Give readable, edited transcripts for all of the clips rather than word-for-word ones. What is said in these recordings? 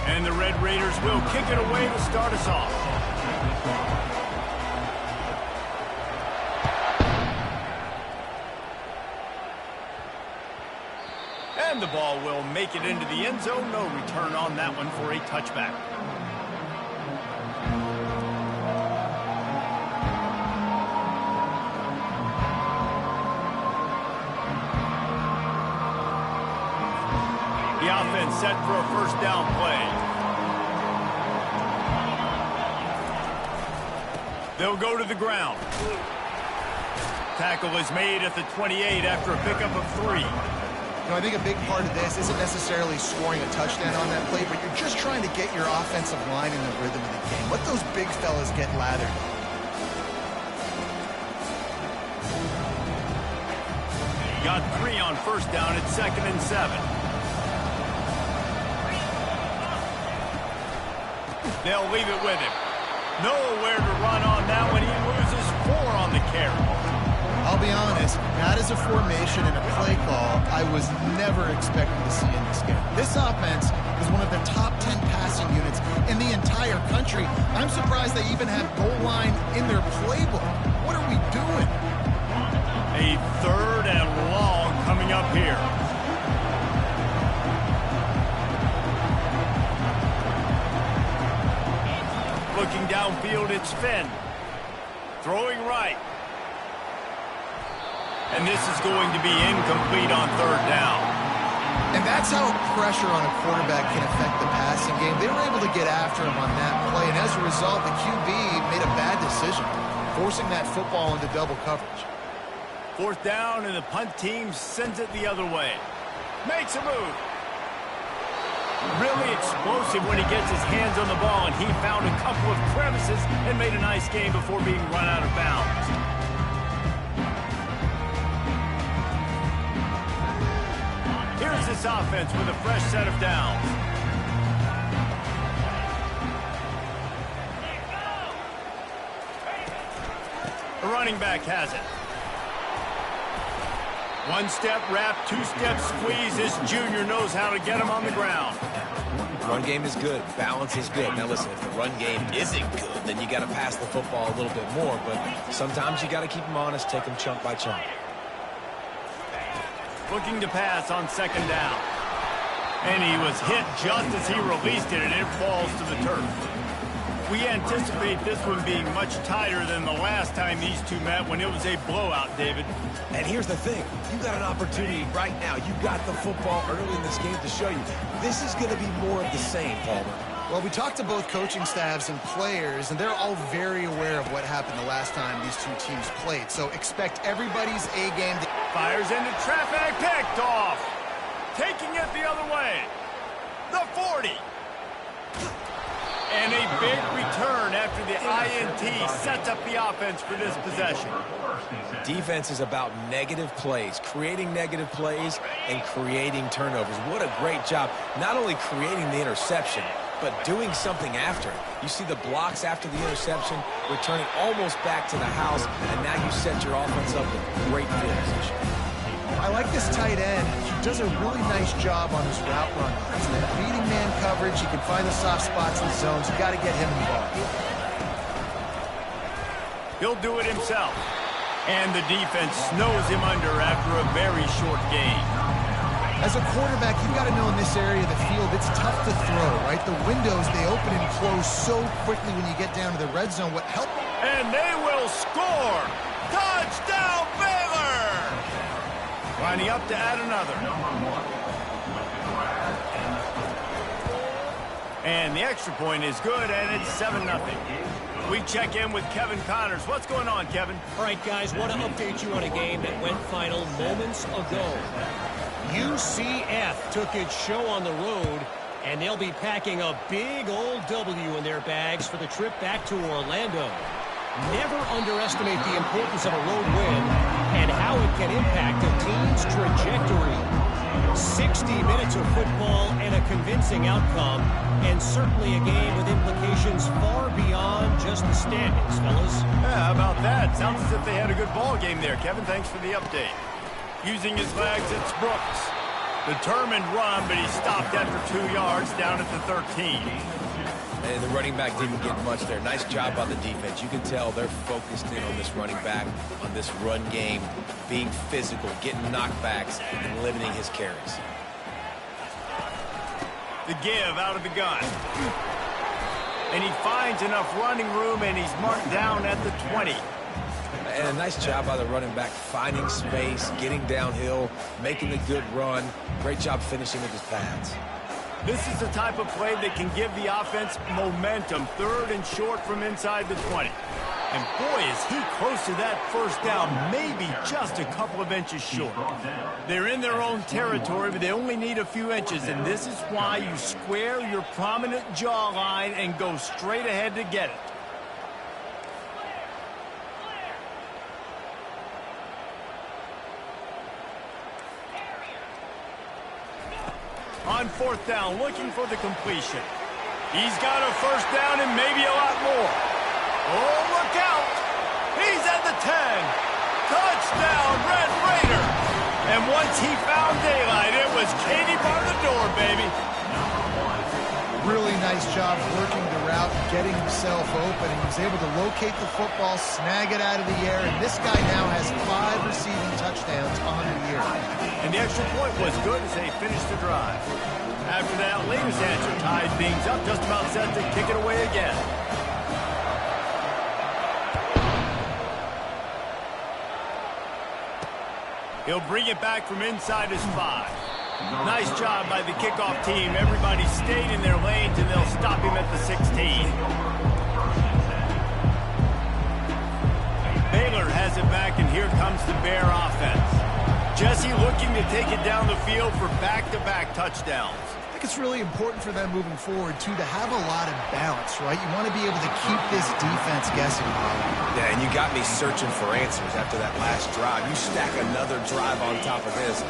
And the Red Raiders will kick it away to start us off. And the ball will make it into the end zone. No return on that one for a touchback. The offense set for a first down play. They'll go to the ground. Tackle is made at the 28 after a pickup of 3. I think a big part of this isn't necessarily scoring a touchdown on that play, but you're just trying to get your offensive line in the rhythm of the game. Let those big fellas get lathered. Got 3 on first down at 2nd and 7. They'll leave it with him. Nowhere to run on that one. He loses 4 on the carry. I'll be honest, that is a formation and a play call I was never expecting to see in this game. This offense is one of the top 10 passing units in the entire country. I'm surprised they even have goal line in their playbook. What are we doing? A 3rd and long coming up here. Looking downfield, it's Finn. Throwing right. And this is going to be incomplete on 3rd down. And that's how pressure on a quarterback can affect the passing game. They were able to get after him on that play, and as a result, the QB made a bad decision, forcing that football into double coverage. 4th down, and the punt team sends it the other way. Makes a move. Really explosive when he gets his hands on the ball, and he found a couple of crevices and made a nice game before being run out of bounds. Here's this offense with a fresh set of downs. The running back has it. 1-step wrap, 2-step squeeze. This junior knows how to get him on the ground. Run game is good. Balance is good. Now listen, if the run game isn't good, then you got to pass the football a little bit more. But sometimes you got to keep them honest, take them chunk by chunk. Looking to pass on 2nd down. And he was hit just as he released it, and it falls to the turf. We anticipate this one being much tighter than the last time these two met when it was a blowout, David. And here's the thing. You got an opportunity right now. You got the football early in this game to show you. This is going to be more of the same, Palmer. Well, we talked to both coaching staffs and players, and they're all very aware of what happened the last time these two teams played. So expect everybody's A-game to... Fires into traffic, picked off. Taking it the other way. The 40. And a big return after the INT sets up the offense for this possession. Defense is about negative plays, creating negative plays and creating turnovers. What a great job, not only creating the interception, but doing something after. You see the blocks after the interception, returning almost back to the house, and now you set your offense up with great field position. I like this tight end. He does a really nice job on his route run. He's in that beating man coverage. He can find the soft spots in the zones. You got to get him involved. He'll do it himself. And the defense snows him under after a very short game. As a quarterback, you've got to know in this area of the field, it's tough to throw, right? The windows, they open and close so quickly when you get down to the red zone. What helped? And they will score! Touchdown, Baylor! Lining up to add another. And the extra point is good, and it's 7-0. We check in with Kevin Connors. What's going on, Kevin? All right, guys, want to update you on a game that went final moments ago. UCF took its show on the road, and they'll be packing a big old W in their bags for the trip back to Orlando. Never underestimate the importance of a road win and how it can impact a team's trajectory. 60 minutes of football and a convincing outcome, and certainly a game with implications far beyond just the standings, fellas. Yeah, how about that? Sounds as if they had a good ball game there. Kevin, thanks for the update. Using his legs, it's Brooks. Determined run, but he stopped after 2 yards down at the 13. And the running back didn't get much there. Nice job by the defense. You can tell they're focused in on this running back, on this run game, being physical, getting knockbacks, and limiting his carries. The give out of the gun. And he finds enough running room, and he's marked down at the 20. And a nice job by the running back, finding space, getting downhill, making a good run. Great job finishing with his pads. This is the type of play that can give the offense momentum. 3rd and short from inside the 20. And boy, is he close to that first down, maybe just a couple of inches short. They're in their own territory, but they only need a few inches, and this is why you square your prominent jawline and go straight ahead to get it. On 4th down, looking for the completion. He's got a first down and maybe a lot more. Oh, look out! He's at the 10. Touchdown, Red Raider! And once he found daylight, it was Katie bar the door, baby. Really nice job working the route, getting himself open, and he was able to locate the football, snag it out of the air, and this guy now has 5 receiving touchdowns on the year. And the extra point was good as they finished the drive. After that, latest answer tied things up, just about set to kick it away again. He'll bring it back from inside his 5. Nice job by the kickoff team. Everybody stayed in their lanes, and they'll stop him at the 16. Baylor has it back, and here comes the Bear offense. Jesse looking to take it down the field for back-to-back touchdowns. I think it's really important for them moving forward, too, to have a lot of balance, right? You want to be able to keep this defense guessing. Yeah, and you got me searching for answers after that last drive. You stack another drive on top of this,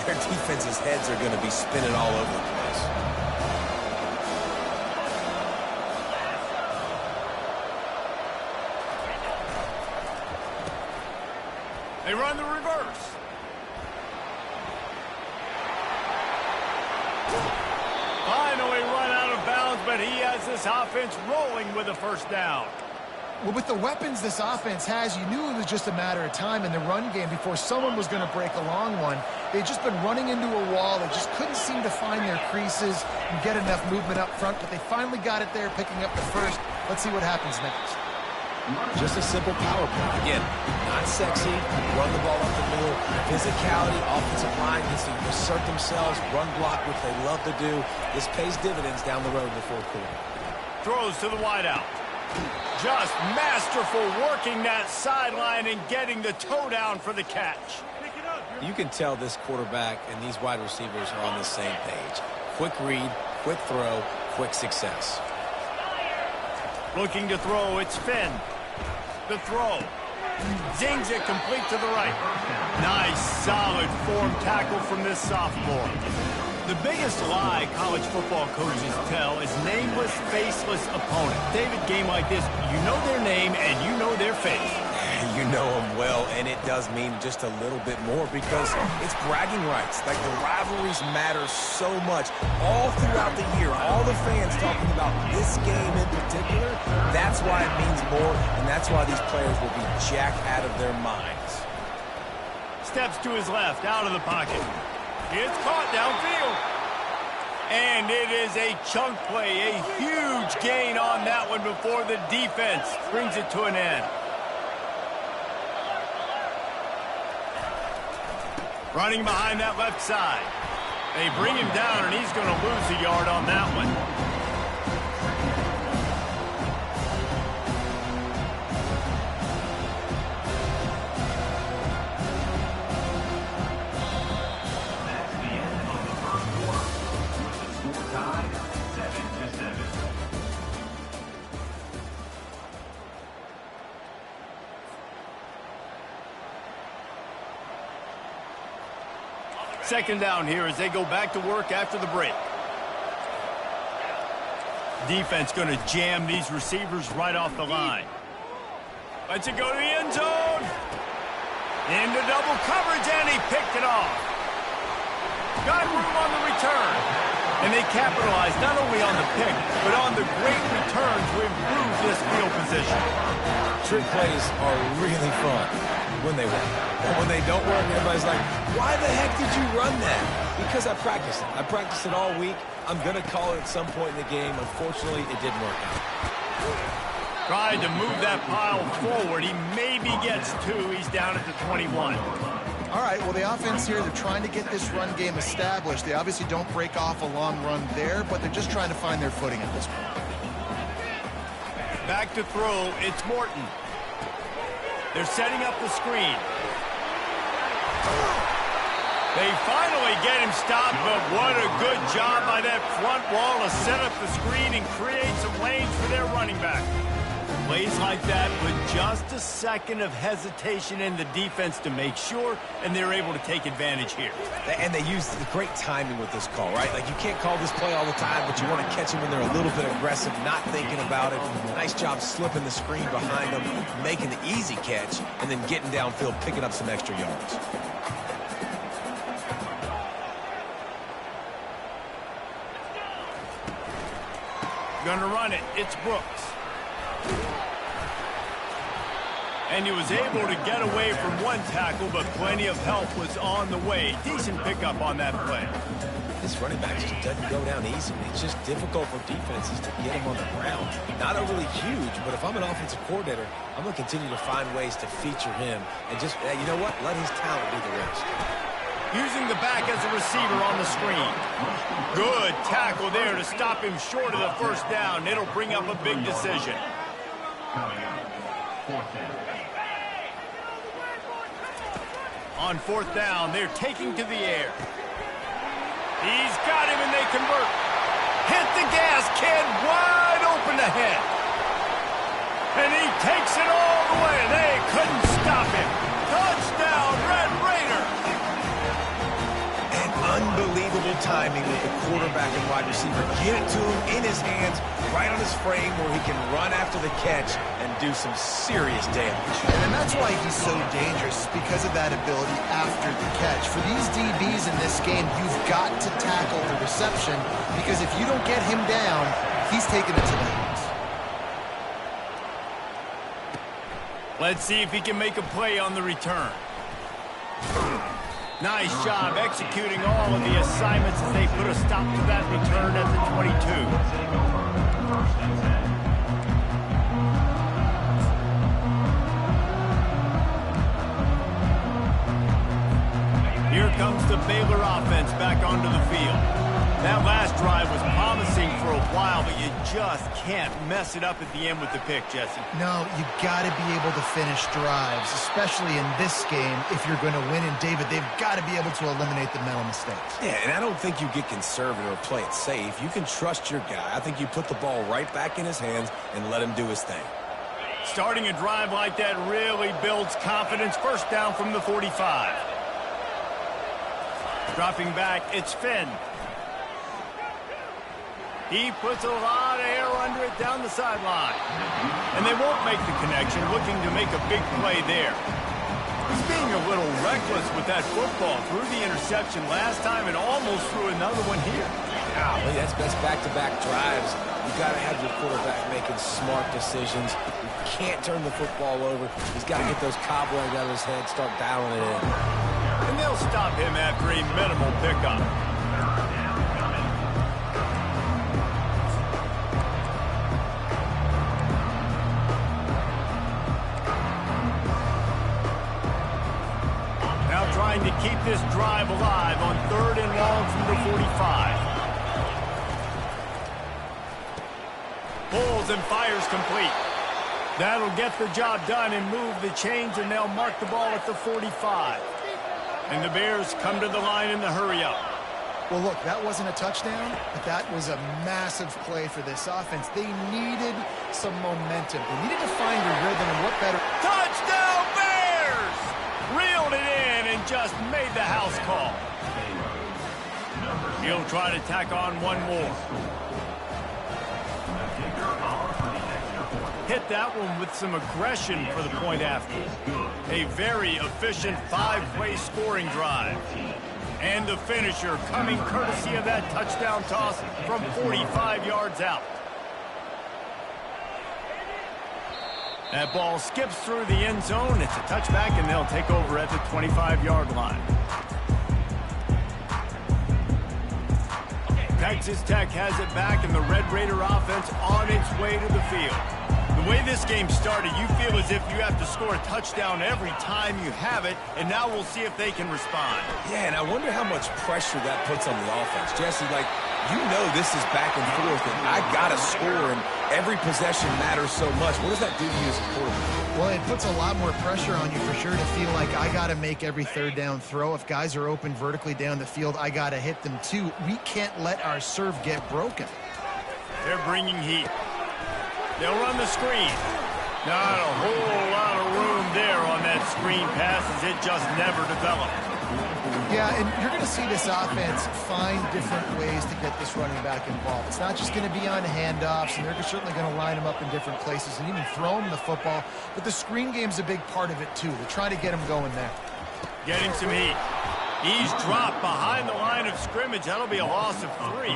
their defense's heads are going to be spinning all over the place. They run the reverse. Finally run out of bounds, but he has this offense rolling with a first down. Well, with the weapons this offense has, you knew it was just a matter of time in the run game before someone was going to break a long one. They'd just been running into a wall. They just couldn't seem to find their creases and get enough movement up front, but they finally got it there, picking up the first. Let's see what happens next. Just a simple power play. Again, not sexy, run the ball up the middle, physicality, offensive line gets to assert themselves, run block, which they love to do. This pays dividends down the road in the 4th quarter. Throws to the wideout. Just masterful working that sideline and getting the toe down for the catch. You can tell this quarterback and these wide receivers are on the same page. Quick read, quick throw, quick success. Looking to throw, it's Finn. The throw. Zings it complete to the right. Nice, solid form tackle from this sophomore. The biggest lie college football coaches tell is nameless, faceless opponent. David, game like this, you know their name and you know their face. You know them well, and it does mean just a little bit more because it's bragging rights. Like, the rivalries matter so much all throughout the year. All the fans talking about this game in particular, that's why it means more, and that's why these players will be jacked out of their minds. Steps to his left, out of the pocket. It's caught downfield. And it is a chunk play, a huge gain on that one before the defense brings it to an end. Running behind that left side. They bring him down, and he's going to lose a yard on that one. Second down here as they go back to work after the break. Defense going to jam these receivers right off the line. Lets it go to the end zone. Into double coverage, and he picked it off. Got room on the return. And they capitalized not only on the pick, but on the great return to improve this field position. Trick plays are really fun when they work. And when they don't work, everybody's like, why the heck did you run that? Because I practiced it. I practiced it all week. I'm going to call it at some point in the game. Unfortunately, it didn't work out. Tried to move that pile forward. He maybe gets 2. He's down at the 21. All right, well, the offense here, they're trying to get this run game established. They obviously don't break off a long run there, but they're just trying to find their footing at this point. Back to throw, it's Morton. They're setting up the screen. They finally get him stopped, but what a good job by that front wall to set up the screen and create some lanes for their running back. Plays like that with just a second of hesitation in the defense to make sure, and they're able to take advantage here. And they use the great timing with this call, right? Like, you can't call this play all the time, but you want to catch them when they're a little bit aggressive, not thinking about it. Nice job slipping the screen behind them, making the easy catch, and then getting downfield, picking up some extra yards. Gonna run it. It's Brooks. And he was able to get away from one tackle, but plenty of help was on the way. Decent pickup on that play. This running back just doesn't go down easily. It's just difficult for defenses to get him on the ground. Not overly huge, but if I'm an offensive coordinator, I'm going to continue to find ways to feature him. And just, you know what? Let his talent do the rest. Using the back as a receiver on the screen. Good tackle there to stop him short of the first down. It'll bring up a big decision. On fourth down, they're taking to the air. He's got him and they convert. Hit the gas, kid, wide open ahead. And he takes it all the way. They couldn't stop him. Touchdown, Red Raiders. And unbelievable timing with the quarterback and wide receiver. Get it to him in his hands, right on his frame where he can run after the catch and do some serious damage. And that's why he's so dangerous, because of that ability after the catch. For these DBs in this game, you've got to tackle the reception, because if you don't get him down, he's taking it to the house. Let's see if he can make a play on the return. Nice job executing all of the assignments as they put a stop to that return at the 22. Here comes the Baylor offense back onto the field. That last drive was promising for a while, but you just can't mess it up at the end with the pick, Jesse. No, you got to be able to finish drives, especially in this game. If you're going to win, and David, they've got to be able to eliminate the mental mistakes. Yeah, and I don't think you get conservative or play it safe. You can trust your guy. I think you put the ball right back in his hands and let him do his thing. Starting a drive like that really builds confidence. First down from the 45. Dropping back, it's Finn. He puts a lot of air under it down the sideline. And they won't make the connection, looking to make a big play there. He's being a little reckless with that football. Threw the interception last time and almost threw another one here. Golly, that's back-to-back drives. You've got to have your quarterback making smart decisions. You can't turn the football over. He's got to get those cobwebs out of his head, start dialing it in. And they'll stop him after a minimal pickup. Now trying to keep this drive alive on 3rd and long from the 45. Pulls and fires complete. That'll get the job done and move the chains, and they'll mark the ball at the 45. And the Bears come to the line in the hurry-up. Well, look, that wasn't a touchdown, but that was a massive play for this offense. They needed some momentum. They needed to find a rhythm, and what better... Touchdown, Bears! Reeled it in and just made the house call. He'll try to tack on one more. Hit that one with some aggression for the point after. A very efficient 5-play scoring drive. And the finisher coming courtesy of that touchdown toss from 45 yards out. That ball skips through the end zone. It's a touchback, and they'll take over at the 25-yard line. Texas Tech has it back, and the Red Raider offense on its way to the field. The way this game started, you feel as if you have to score a touchdown every time you have it, and now we'll see if they can respond. Yeah, and I wonder how much pressure that puts on the offense. Jesse, like, you know this is back and forth, and I got to score, and every possession matters so much. What does that do to you as a quarterback? Well, it puts a lot more pressure on you for sure to feel like I got to make every third down throw. If guys are open vertically down the field, I got to hit them too. We can't let our serve get broken. They're bringing heat. They'll run the screen. Not a whole lot of room there on that screen pass as it just never developed. Yeah, and you're going to see this offense find different ways to get this running back involved. It's not just going to be on handoffs, and they're certainly going to line them up in different places and even throw them the football. But the screen game's a big part of it, too. They're trying to get him going there. Getting some heat. He's dropped behind the line of scrimmage. That'll be a loss of 3.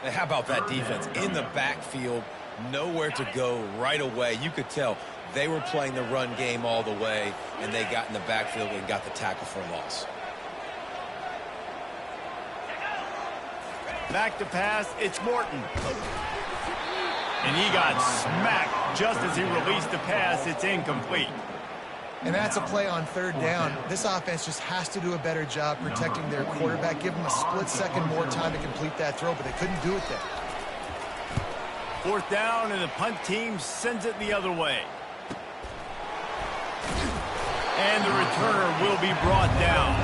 And how about that defense in the backfield? Nowhere to go right away. You could tell they were playing the run game all the way, and they got in the backfield and got the tackle for a loss. Back to pass, it's Morton. And he got smacked just as he released the pass. It's incomplete. And that's a play on third down. This offense just has to do a better job protecting their quarterback. Give them a split second more time to complete that throw, but they couldn't do it there. 4th down, and the punt team sends it the other way. And the returner will be brought down.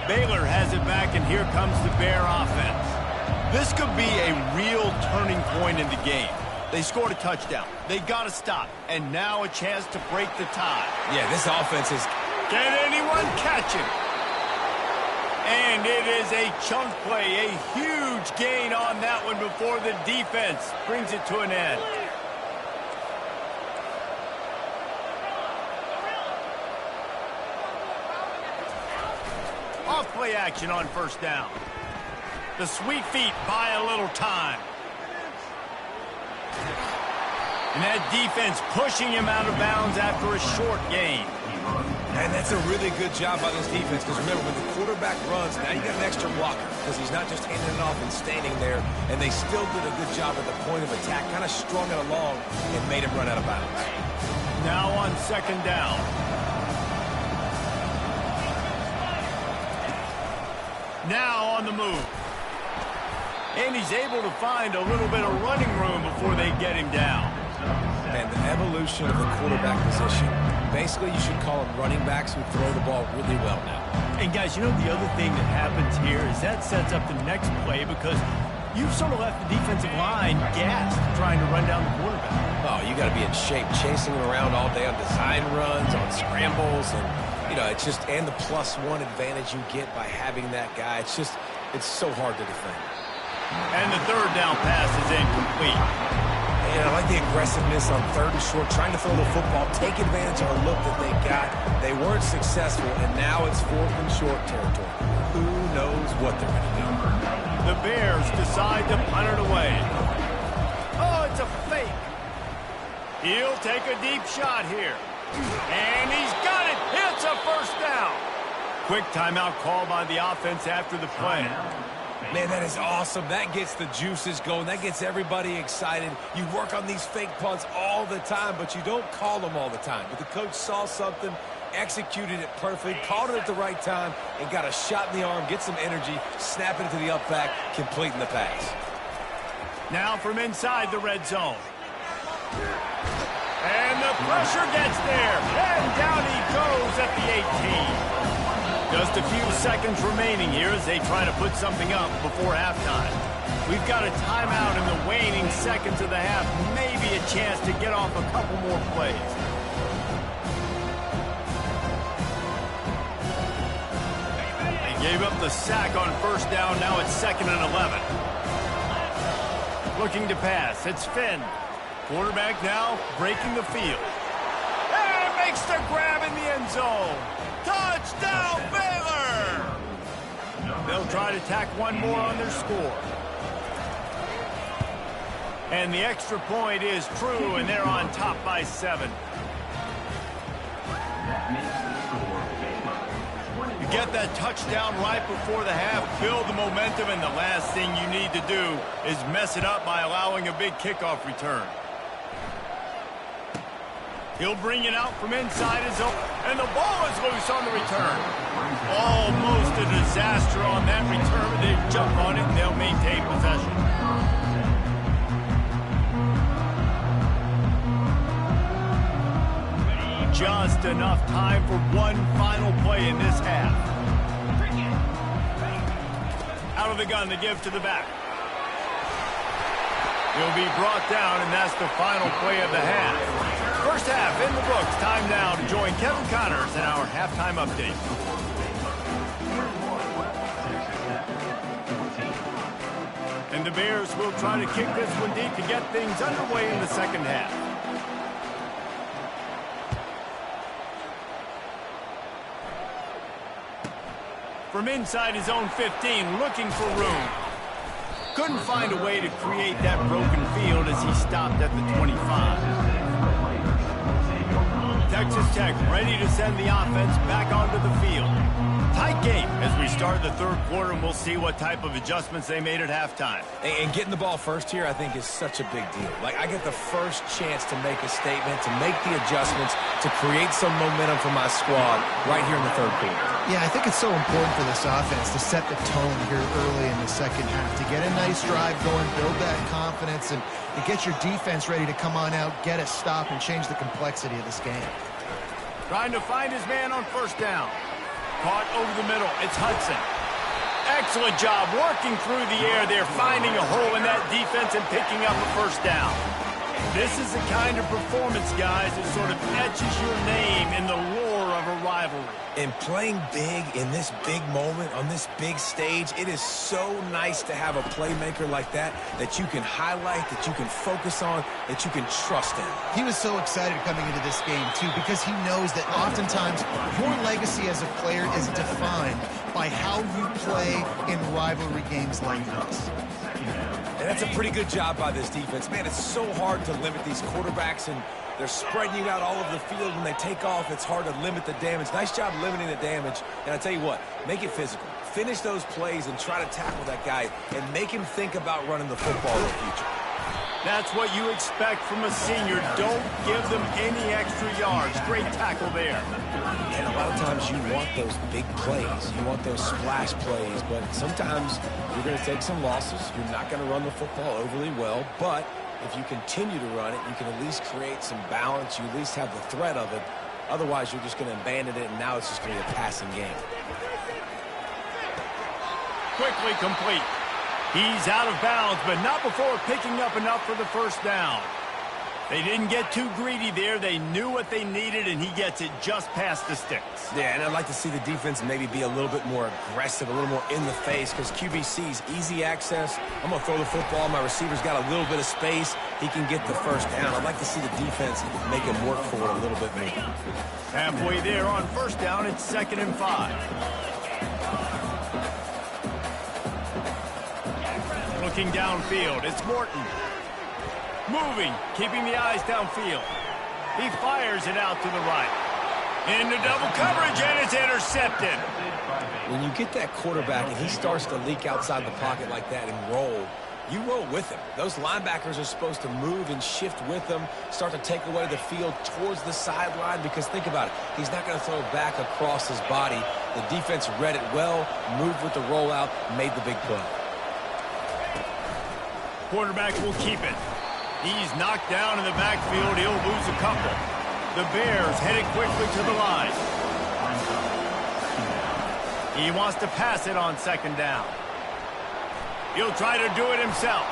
Baylor has it back, and here comes the Bear offense. This could be a real turning point in the game. They scored a touchdown. They got to stop. And now a chance to break the tie. Yeah, this offense is... Can anyone catch him? And it is a chunk play. A huge gain on that one before the defense brings it to an end. Off play action on 1st down. The sweet feet buy a little time. And that defense pushing him out of bounds after a short gain. And that's a really good job by this defense, because remember, when the quarterback runs, now you got an extra blocker, because he's not just handing it off and standing there, and they still did a good job at the point of attack, kind of strung it along and made him run out of bounds. Now on 2nd down. Now on the move. And he's able to find a little bit of running room before they get him down. And the evolution of the quarterback position, basically you should call them running backs who throw the ball really well now. And guys, you know the other thing that happens here is that sets up the next play, because you've sort of left the defensive line gassed trying to run down the quarterback. Oh, you got to be in shape, chasing him around all day on design runs, on scrambles, and you know, it's just, and the +1 advantage you get by having that guy. It's just, it's so hard to defend. And the 3rd down pass is incomplete. And I like the aggressiveness on 3rd and short, trying to throw the football, take advantage of a look that they got. They weren't successful, and now it's 4th and short territory. Who knows what they're going to do? The Bears decide to punt it away. Oh, it's a fake. He'll take a deep shot here. And he's got it. It's a 1st down. Quick timeout call by the offense after the play. Man, that is awesome. That gets the juices going. That gets everybody excited. You work on these fake punts all the time, but you don't call them all the time. But the coach saw something, executed it perfectly, called it at the right time, and got a shot in the arm, get some energy, snap it into the up back, completing the pass. Now from inside the red zone. And the pressure gets there. And down he goes at the 18. Just a few seconds remaining here as they try to put something up before halftime. We've got a timeout in the waning seconds of the half. Maybe a chance to get off a couple more plays. They gave up the sack on 1st down. Now it's 2nd and 11. Looking to pass. It's Finn. Quarterback now breaking the field. And makes the grab in the end zone. Touchdown, Baylor! They'll try to tack one more on their score. And the extra point is true, and they're on top by 7. You get that touchdown right before the half, build the momentum, and the last thing you need to do is mess it up by allowing a big kickoff return. He'll bring it out from inside his own, and the ball is loose on the return. Almost a disaster on that return, but they jump on it and they'll maintain possession. Just enough time for one final play in this half. Out of the gun, the give to the back. He'll be brought down, and that's the final play of the half. First half in the books. Time now to join Kevin Connors in our halftime update. And the Bears will try to kick this one deep to get things underway in the second half. From inside his own 15, looking for room. Couldn't find a way to create that broken field as he stopped at the 25. Texas Tech ready to send the offense back onto the field. Tight game as we start the third quarter, and we'll see what type of adjustments they made at halftime. And getting the ball first here, I think, is such a big deal. Like, I get the first chance to make a statement, to make the adjustments, to create some momentum for my squad right here in the third quarter. Yeah, I think it's so important for this offense to set the tone here early in the second half, to get a nice drive going, build that confidence, and to get your defense ready to come on out, get a stop, and change the complexity of this game. Trying to find his man on first down. Caught over the middle. It's Hudson. Excellent job working through the air there, finding a hole in that defense and picking up a first down. This is the kind of performance, guys, that sort of etches your name in the lore of a rivalry. And playing big in this big moment, on this big stage, it is so nice to have a playmaker like that you can highlight, that you can focus on, that you can trust in. He was so excited coming into this game, too, because he knows that oftentimes your legacy as a player is defined by how you play in rivalry games like this. And that's a pretty good job by this defense. Man, it's so hard to limit these quarterbacks, and they're spreading you out all over the field. When they take off, it's hard to limit the damage. Nice job limiting the damage. And I tell you what, make it physical. Finish those plays and try to tackle that guy and make him think about running the football in the future. That's what you expect from a senior. Don't give them any extra yards. Great tackle there. And a lot of times you want those big plays. You want those splash plays. But sometimes you're going to take some losses. You're not going to run the football overly well. But if you continue to run it, you can at least create some balance. You at least have the threat of it. Otherwise, you're just going to abandon it, and now it's just going to be a passing game. Quickly complete. He's out of bounds, but not before picking up enough for the first down. They didn't get too greedy there. They knew what they needed, and he gets it just past the sticks. Yeah, and I'd like to see the defense maybe be a little bit more aggressive, a little more in the face, because QBC's easy access. I'm going to throw the football. My receiver's got a little bit of space. He can get the first down. I'd like to see the defense make him work for it a little bit more. Halfway there on first down, it's 2nd and 5. Looking downfield, it's Morton. Moving, keeping the eyes downfield. He fires it out to the right. Into double coverage, and it's intercepted. When you get that quarterback and he starts to leak outside the pocket like that and roll, you roll with him. Those linebackers are supposed to move and shift with him, start to take away the field towards the sideline, because think about it. He's not going to throw back across his body. The defense read it well, moved with the rollout, made the big play. Quarterback will keep it. He's knocked down in the backfield. He'll lose a couple. The Bears headed quickly to the line. He wants to pass it on 2nd down. He'll try to do it himself.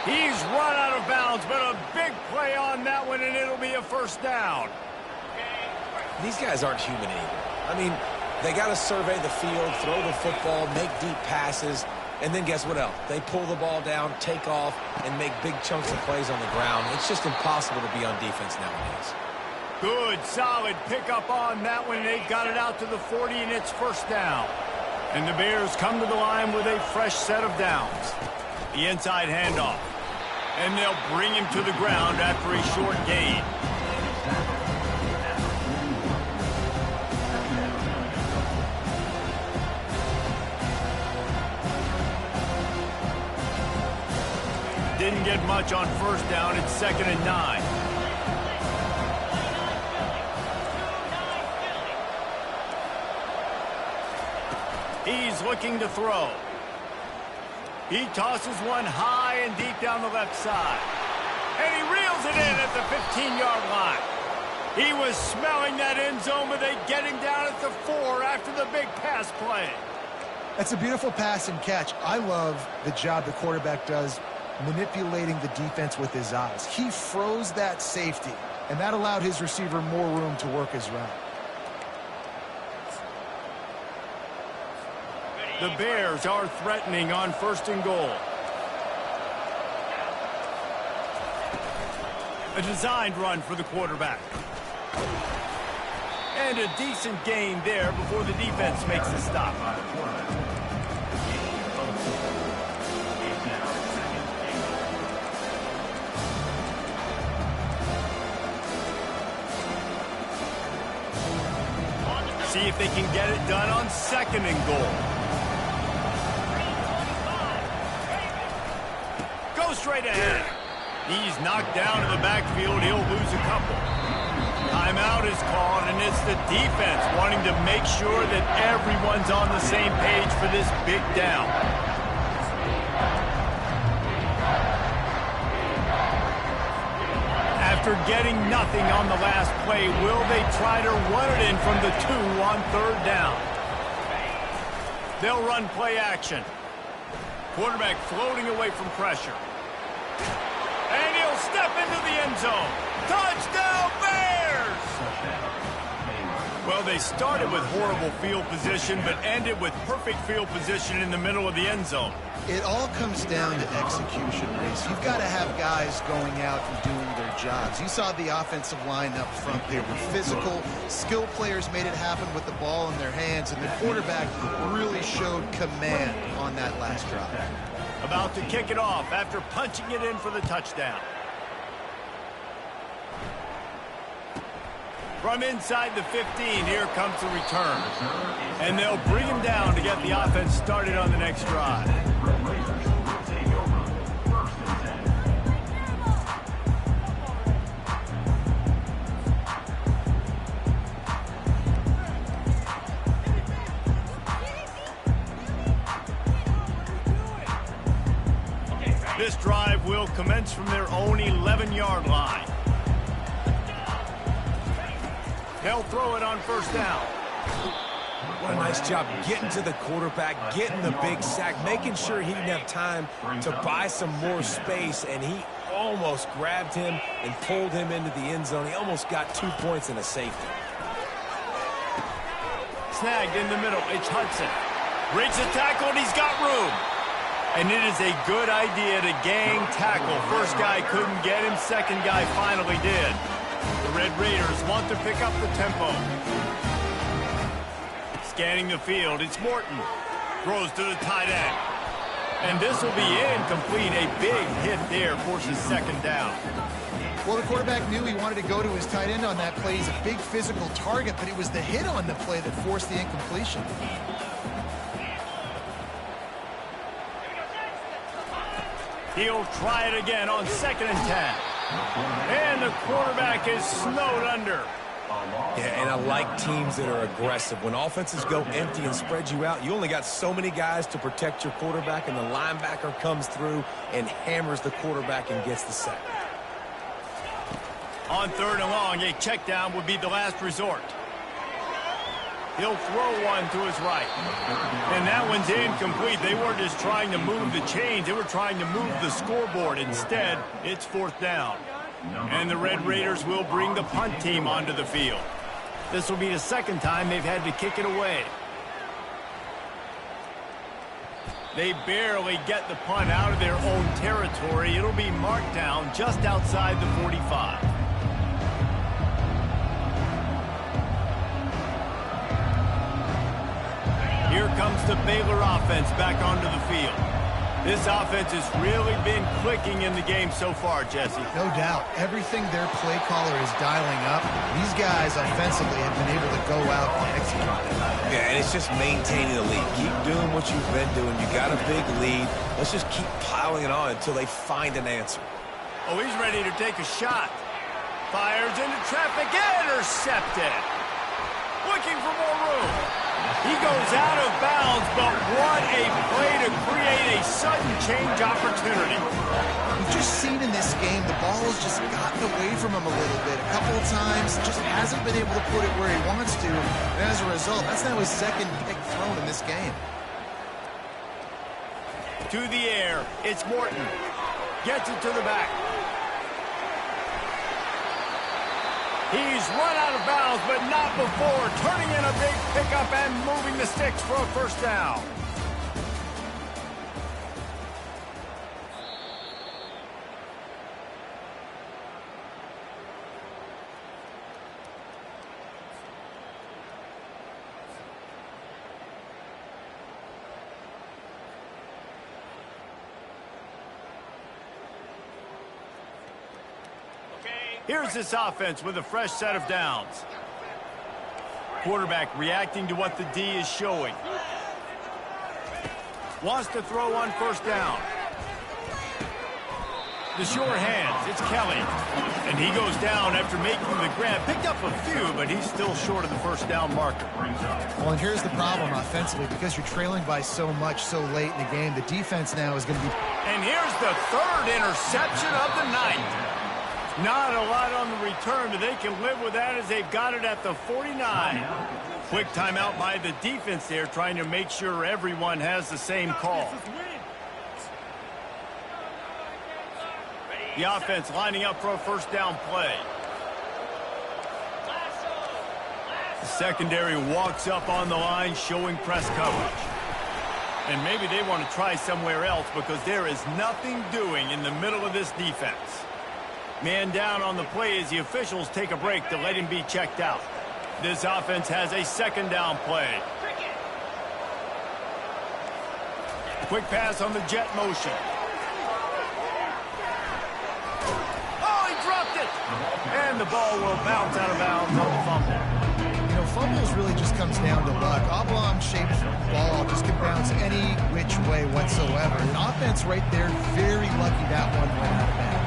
He's run out of bounds, but a big play on that one, and it'll be a first down. These guys aren't human either. I mean, they got to survey the field, throw the football, make deep passes. And then guess what else? They pull the ball down, take off, and make big chunks of plays on the ground. It's just impossible to be on defense nowadays. Good, solid pickup on that one. They've got it out to the 40, and it's first down. And the Bears come to the line with a fresh set of downs. The inside handoff. And they'll bring him to the ground after a short gain. Didn't get much on first down. It's 2nd and 9. He's looking to throw. He tosses one high and deep down the left side. And he reels it in at the 15-yard line. He was smelling that end zone, but they get him down at the 4 after the big pass play. That's a beautiful pass and catch. I love the job the quarterback does manipulating the defense with his eyes. He froze that safety, and that allowed his receiver more room to work his route. The Bears are threatening on 1st and goal. A designed run for the quarterback. And a decent gain there before the defense makes the stop. See if they can get it done on 2nd and goal. Straight ahead. He's knocked down in the backfield. He'll lose a couple. Timeout is called, and it's the defense wanting to make sure that everyone's on the same page for this big down. After getting nothing on the last play, will they try to run it in from the 2 on 3rd down? They'll run play action. Quarterback floating away from pressure. And he'll step into the end zone. Touchdown, Bears! Well, they started with horrible field position, but ended with perfect field position in the middle of the end zone. It all comes down to execution, Reese. You've got to have guys going out and doing their jobs. You saw the offensive line up front. They were physical. Skill players made it happen with the ball in their hands, and the quarterback really showed command on that last drive. About to kick it off after punching it in for the touchdown. From inside the 15, here comes the return. And they'll bring him down to get the offense started on the next drive. This drive will commence from their own 11-yard line. They'll throw it on 1st down. What a nice job getting to the quarterback, getting the big sack, making sure he didn't have time to buy some more space, and he almost grabbed him and pulled him into the end zone. He almost got 2 points and a safety. Snagged in the middle. It's Hudson. Breaks the tackle, and he's got room. And it is a good idea to gang tackle. First guy couldn't get him. Second guy finally did. The Red Raiders want to pick up the tempo. Scanning the field, it's Morton. Throws to the tight end. And this will be incomplete. A big hit there forces 2nd down. Well, the quarterback knew he wanted to go to his tight end on that play. He's a big physical target, but it was the hit on the play that forced the incompletion. He'll try it again on 2nd and 10. And the quarterback is snowed under. Yeah, and I like teams that are aggressive. When offenses go empty and spread you out, you only got so many guys to protect your quarterback, and the linebacker comes through and hammers the quarterback and gets the sack. On 3rd and long, a check down would be the last resort. He'll throw one to his right. And that one's incomplete. They weren't just trying to move the chains. They were trying to move the scoreboard. Instead, it's 4th down. And the Red Raiders will bring the punt team onto the field. This will be the 2nd time they've had to kick it away. They barely get the punt out of their own territory. It'll be marked down just outside the 45. Here comes the Baylor offense back onto the field. This offense has really been clicking in the game so far, Jesse. No doubt. Everything their play caller is dialing up, these guys offensively have been able to go out and execute. Yeah, and it's just maintaining the lead. Keep doing what you've been doing. You got a big lead. Let's just keep piling it on until they find an answer. Oh, he's ready to take a shot. Fires into traffic. Intercepted. Looking for more room. He goes out of bounds, but what a play to create a sudden change opportunity. We've just seen in this game, the ball has just gotten away from him a little bit. A couple of times, just hasn't been able to put it where he wants to. And as a result, that's now his second pick thrown in this game. To the air, it's Morton. Gets it to the back. He's run out of bounds, but not before turning in a big pickup and moving the sticks for a first down. Here's this offense with a fresh set of downs. Quarterback reacting to what the D is showing. Wants to throw on first down. The sure hands, it's Kelly. And he goes down after making the grab. Picked up a few, but he's still short of the first down marker. Well, and here's the problem offensively. Because you're trailing by so much so late in the game, the defense now is going to be... And here's the third interception of the night. Not a lot on the return, but they can live with that as they've got it at the 49. Quick timeout by the defense there, trying to make sure everyone has the same call. The offense lining up for a first down play. The secondary walks up on the line, showing press coverage. And maybe they want to try somewhere else because there is nothing doing in the middle of this defense. Man down on the play as the officials take a break to let him be checked out. This offense has a second down play. Quick pass on the jet motion. Oh, he dropped it! And the ball will bounce out of bounds on the fumble. You know, fumbles really just comes down to luck. Oblong-shaped ball just can bounce any which way whatsoever. An offense right there, very lucky that one went out of bounds.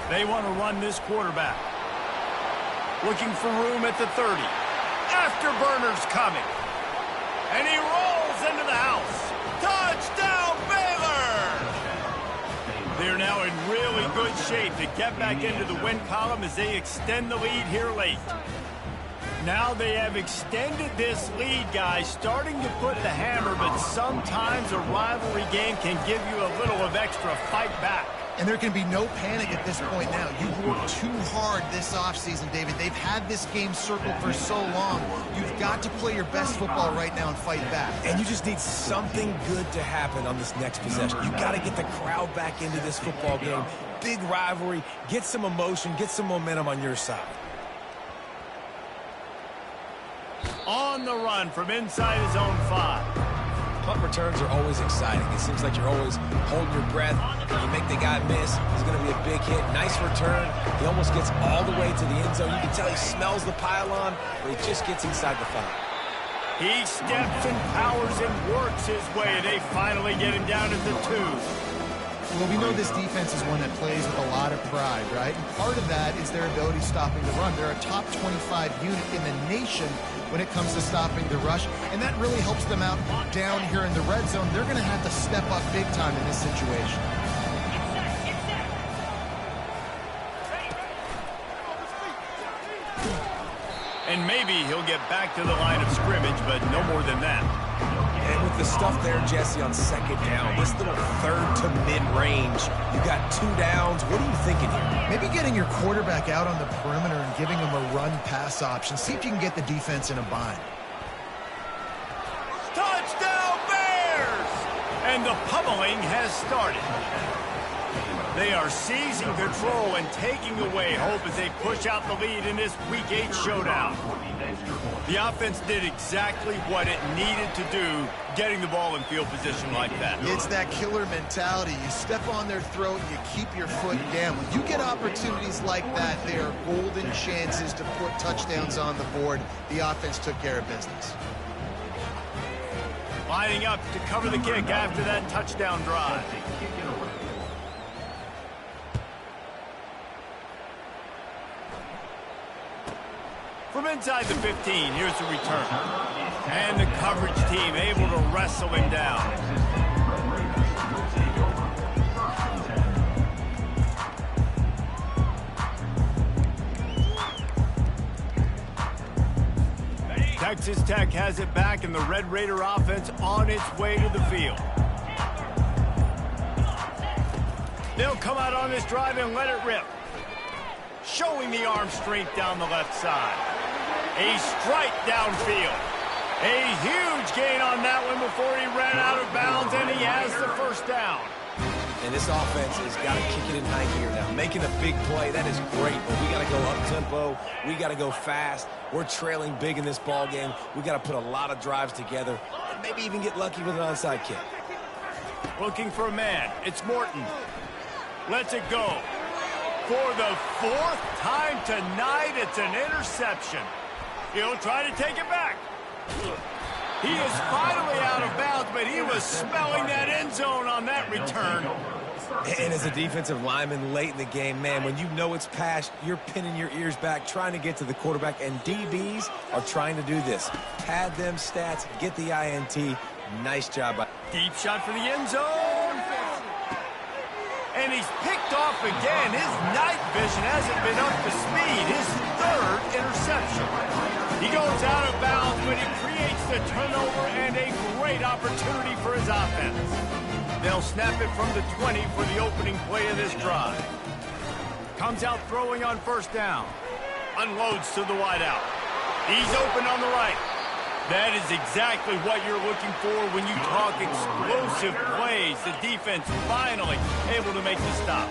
They want to run this quarterback. Looking for room at the 30. Afterburner's coming. And he rolls into the house. Touchdown, Baylor! They're now in really good shape to get back into the win column as they extend the lead here late. Now they have extended this lead, guys, starting to put the hammer, but sometimes a rivalry game can give you a little of extra fight back. And there can be no panic at this point now. You've worked too hard this offseason, David. They've had this game circled for so long. You've got to play your best football right now and fight back. And you just need something good to happen on this next possession. You got to get the crowd back into this football game. Big rivalry. Get some emotion. Get some momentum on your side. On the run from inside his own 5. Punt returns are always exciting. It seems like you're always holding your breath. You make the guy miss. It's going to be a big hit. Nice return. He almost gets all the way to the end zone. You can tell he smells the pylon, but he just gets inside the 5. He steps and powers and works his way. They finally get him down at the 2. Well, we know this defense is one that plays with a lot of pride, right? And part of that is their ability stopping the run. They're a top 25 unit in the nation when it comes to stopping the rush, and that really helps them out down here in the red zone. They're going to have to step up big time in this situation. And maybe he'll get back to the line of scrimmage, but no more than that. And And with the stuff there, Jesse, on second down, this little third to mid-range, you got 2 downs. What are you thinking here? Maybe getting your quarterback out on the perimeter and giving him a run-pass option. See if you can get the defense in a bind. Touchdown, Bears! And the pummeling has started. They are seizing control and taking away hope as they push out the lead in this Week 8 showdown. The offense did exactly what it needed to do, getting the ball in field position like that. It's that killer mentality. You step on their throat, you keep your foot down. When you get opportunities like that, they are golden chances to put touchdowns on the board. The offense took care of business. Lining up to cover the kick after that touchdown drive. From inside the 15, here's the return. And the coverage team able to wrestle him down. Texas Tech has it back, and the Red Raider offense on its way to the field. They'll come out on this drive and let it rip. Showing the arm strength down the left side. A strike downfield. A huge gain on that one before he ran out of bounds, and he has the first down. And this offense has got to kick it in high gear now. Making a big play, that is great, but we got to go up-tempo. We got to go fast. We're trailing big in this ball game. We got to put a lot of drives together and maybe even get lucky with an onside kick. Looking for a man. It's Morton. Lets it go. For the 4th time tonight, it's an interception. He'll try to take it back. He is finally out of bounds, but he was smelling that end zone on that return. And as a defensive lineman late in the game, man, when you know it's past, you're pinning your ears back, trying to get to the quarterback, and DBs are trying to do this. Pad them stats, get the INT. Nice job. Deep shot for the end zone. And he's picked off again. His night vision hasn't been up to speed. His 3rd interception. He goes out of bounds, but he creates the turnover and a great opportunity for his offense. They'll snap it from the 20 for the opening play of this drive. Comes out throwing on first down. Unloads to the wideout. He's open on the right. That is exactly what you're looking for when you talk explosive plays. The defense finally able to make the stop.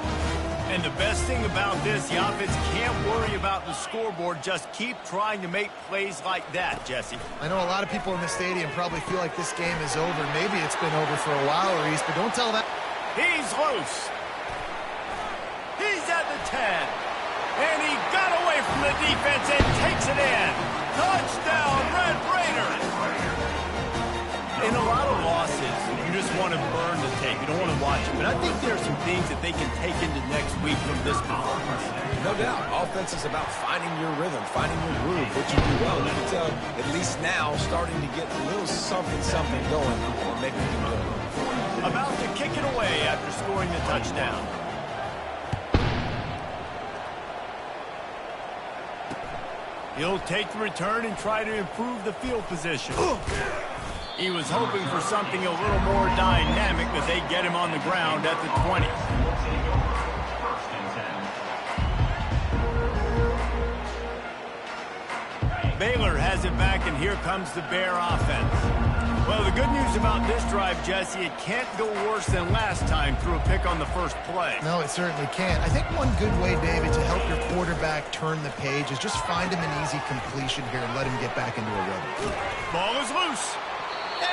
And the best thing about this, the offense can't worry about the scoreboard. Just keep trying to make plays like that, Jesse. I know a lot of people in the stadium probably feel like this game is over. Maybe it's been over for a while, Reese, but don't tell that. He's loose. He's at the 10. And he got away from the defense and takes it in. Touchdown, Red Raiders! In a lot of losses, you just want to burn the tape. You don't want to watch it. But I think there are some things that they can take into next week from this performance. No doubt. Offense is about finding your rhythm, finding your groove, what you do well. You can tell, at least now, starting to get a little something going. Or maybe we can do it. About to kick it away after scoring the touchdown. He'll take the return and try to improve the field position. He was hoping for something a little more dynamic, but they get him on the ground at the 20. Baylor has it back, and here comes the Bear offense. Well, the good news about this drive, Jesse, it can't go worse than last time through a pick on the first play. No, it certainly can't. I think one good way, David, to help your quarterback turn the page is just find him an easy completion here and let him get back into a rhythm. Ball is loose.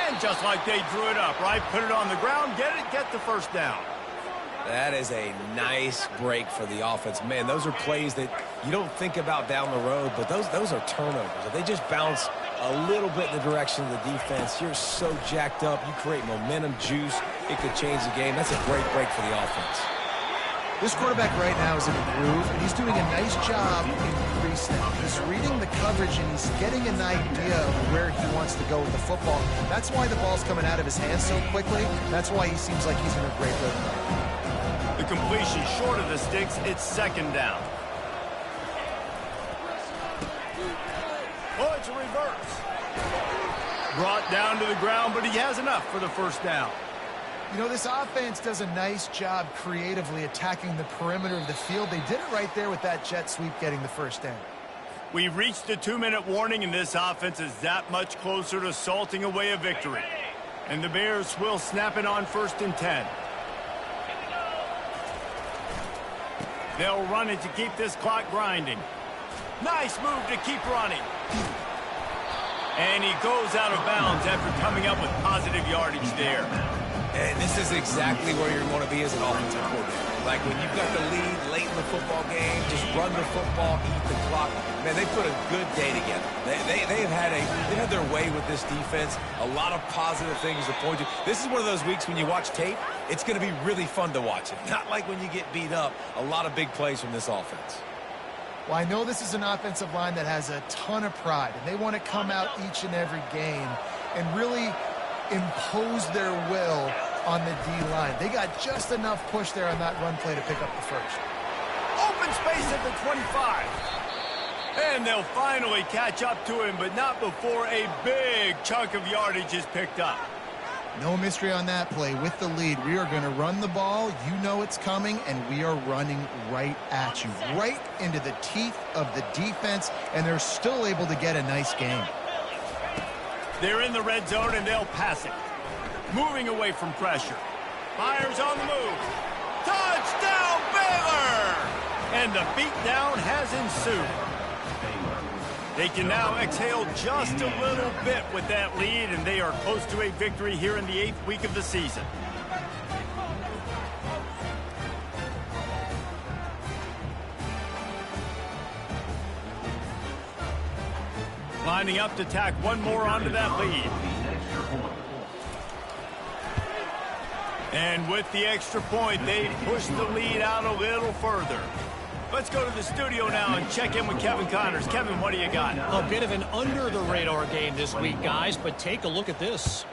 And just like they drew it up, right? Put it on the ground, get the first down. That is a nice break for the offense. Man, those are plays that you don't think about down the road, but those are turnovers. If they just bounce a little bit in the direction of the defense, you're so jacked up. You create momentum, juice. It could change the game. That's a great break for the offense. This quarterback right now is in a groove, and he's doing a nice job in pre-snap. He's reading the coverage, and he's getting an idea of where he wants to go with the football. That's why the ball's coming out of his hands so quickly. That's why he seems like he's in a great rhythm. The completion short of the sticks. It's second down. Oh, it's a reverse. Brought down to the ground, but he has enough for the first down. You know, this offense does a nice job creatively attacking the perimeter of the field. They did it right there with that jet sweep getting the first down. We've reached the 2-minute warning, and this offense is that much closer to salting away a victory. And the Bears will snap it on 1st and 10. They'll run it to keep this clock grinding. Nice move to keep running. And he goes out of bounds after coming up with positive yardage there. And this is exactly where you're going to be as an offensive coordinator. Like when you've got the lead late in the football game, just run the football, eat the clock. Man, they put a good day together. They've had their way with this defense. A lot of positive things to point to. This is one of those weeks when you watch tape, it's going to be really fun to watch it. Not like when you get beat up. A lot of big plays from this offense. Well, I know this is an offensive line that has a ton of pride, and they want to come out each and every game and really impose their will on the D-line. They got just enough push there on that run play to pick up the first. Open space at the 25. And they'll finally catch up to him, but not before a big chunk of yardage is picked up. No mystery on that play. With the lead, we are going to run the ball. You know it's coming, and we are running right at you, right into the teeth of the defense, and they're still able to get a nice game. They're in the red zone, and they'll pass it. Moving away from pressure. Fires on the move. Touchdown, Baylor! And the beatdown has ensued. They can now exhale just a little bit with that lead, and they are close to a victory here in the 8th week of the season. Lining up to tack one more onto that lead. And with the extra point, they push the lead out a little further. Let's go to the studio now and check in with Kevin Connors. Kevin, what do you got? A bit of an under-the-radar game this week, guys, but take a look at this.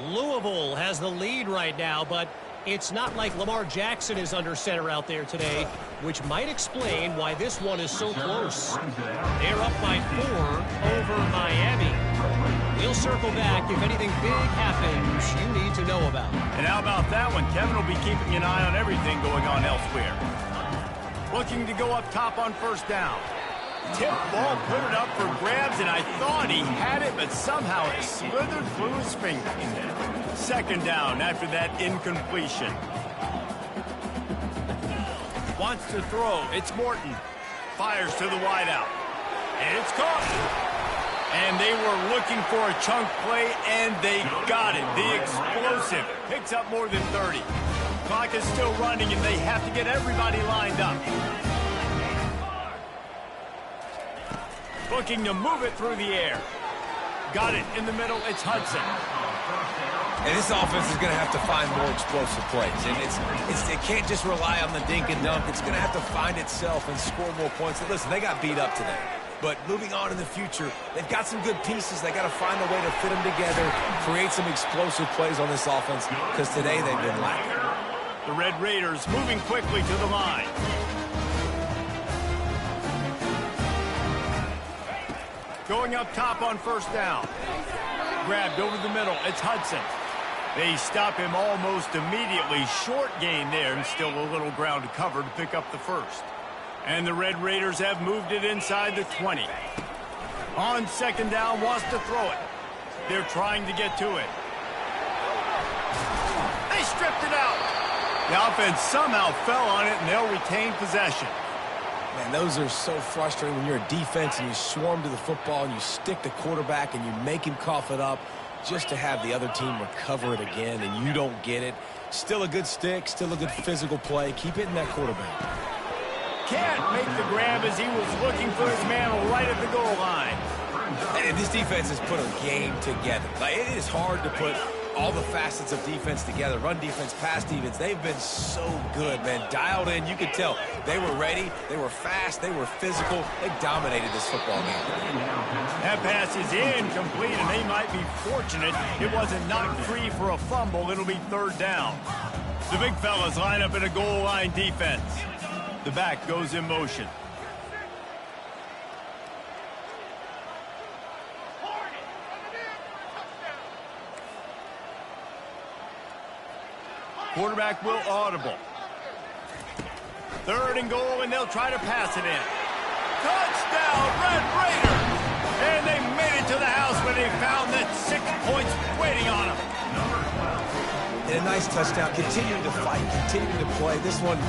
Louisville has the lead right now, but it's not like Lamar Jackson is under center out there today, which might explain why this one is so close. They're up by 4 over Miami. We'll circle back if anything big happens you need to know about. And how about that one? Kevin will be keeping an eye on everything going on elsewhere. Looking to go up top on first down. Tip ball, put it up for grabs, and I thought he had it, but somehow it slithered through his fingers. Second down after that incompletion. Wants to throw. It's Morton. Fires to the wideout. And it's caught. And they were looking for a chunk play, and they got it. The explosive picks up more than 30. Clock is still running, and they have to get everybody lined up. Looking to move it through the air. Got it in the middle. It's Hudson. And this offense is going to have to find more explosive plays. And it can't just rely on the dink and dunk. It's going to have to find itself and score more points. And listen, they got beat up today. But moving on in the future, they've got some good pieces. They got to find a way to fit them together, create some explosive plays on this offense, because today they've been lacking. The Red Raiders moving quickly to the line. Going up top on first down. Grabbed over the middle. It's Hudson. They stop him almost immediately. Short gain there, and still a little ground to cover to pick up the first. And the Red Raiders have moved it inside the 20. On second down, wants to throw it. They're trying to get to it. They stripped it out. The offense somehow fell on it, and they'll retain possession. Man, those are so frustrating when you're a defense and you swarm to the football and you stick the quarterback and you make him cough it up just to have the other team recover it again and you don't get it. Still a good stick, still a good physical play. Keep hitting that quarterback. Can't make the grab as he was looking for his man right at the goal line. And this defense has put a game together. Like, it is hard to put all the facets of defense together. Run defense, pass defense. They've been so good, man. Dialed in. You could tell they were ready. They were fast. They were physical. They dominated this football game. That pass is incomplete, and they might be fortunate it wasn't knocked free for a fumble. It'll be third down. The big fellas line up in a goal line defense. The back goes in motion. Quarterback will audible. 3rd and goal, and they'll try to pass it in. Touchdown, Red Raiders! And they made it to the house where they found that 6 points waiting on them. And a nice touchdown. Continuing to fight, continuing to play. This one,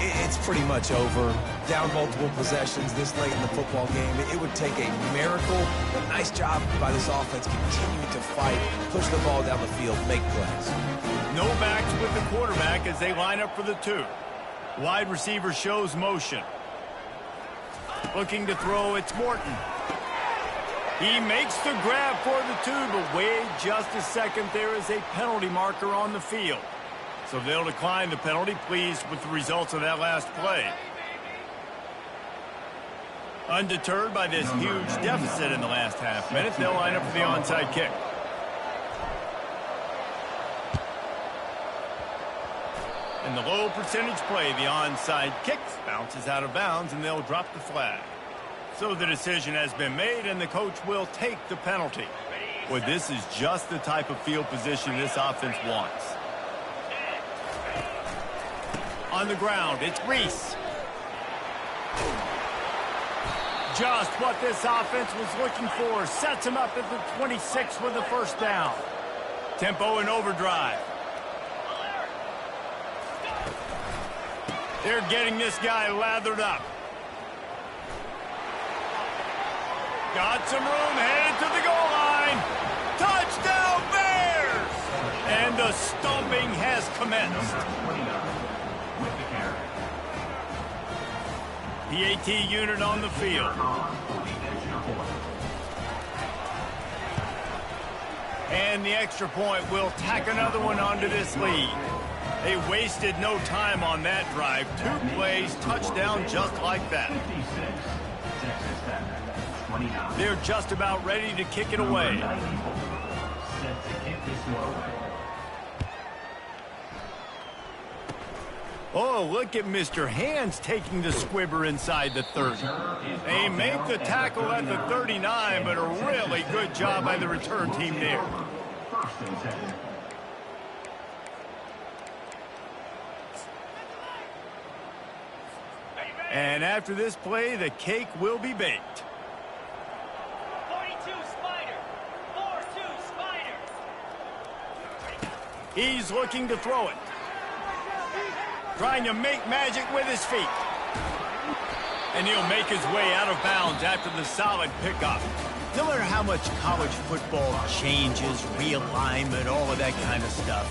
it's pretty much over. Down multiple possessions this late in the football game. It would take a miracle. But nice job by this offense continuing to fight, push the ball down the field, make plays. No backs with the quarterback as they line up for the 2. Wide receiver shows motion. Looking to throw, it's Morton. He makes the grab for the 2, but wait just a second. There is a penalty marker on the field. So they'll decline the penalty, pleased with the results of that last play. Undeterred by this huge deficit in the last half minute, they'll line up for the onside kick. In the low percentage play, the onside kick bounces out of bounds, and they'll drop the flag. So the decision has been made, and the coach will take the penalty. Boy, this is just the type of field position this offense wants. On the ground, it's Reese. Just what this offense was looking for. Sets him up at the 26 with the 1st down. Tempo and overdrive. They're getting this guy lathered up. Got some room, headed to the goal line. Touchdown, Bears! And the stomping has commenced. PAT unit on the field. And the extra point will tack another one onto this lead. They wasted no time on that drive. 2 plays, touchdown just like that. They're just about ready to kick it away. Oh, look at Mr. Hands taking the squibber inside the 30. They make the tackle at the 39, but a really good job by the return team there. And after this play, the cake will be baked. 42 Spider. 4-2 Spider. He's looking to throw it. Trying to make magic with his feet. And he'll make his way out of bounds after the solid pickup. No matter how much college football changes, realignment, all of that kind of stuff,